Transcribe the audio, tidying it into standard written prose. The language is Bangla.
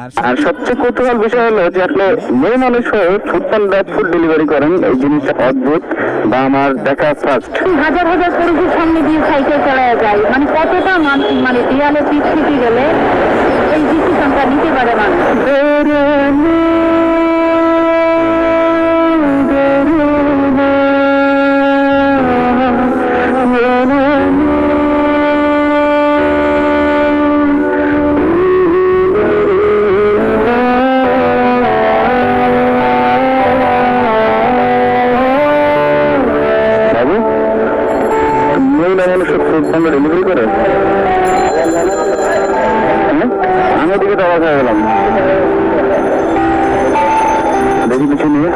আর সবচেয়ে কৌতূহল বিষয় হলো যে আপনি মেয়ে মানুষ হয়ে ফুড ডেলিভারি করেন, এই জিনিসটা অদ্ভুত বা আমার দেখা ফার্স্ট। হাজার হাজার পুরুষের সামনে দিয়ে সাইকেল চালায় যায়, মানে কতটা মানে দেয়ালে পিঠ ছুটে গেলে এই ডিসিশনটা নিতে পারে মানুষ। ডেলিভারি করে আমি ওদিকে তো অবাক হয়ে গেলাম, দেখি কিছু নিয়ে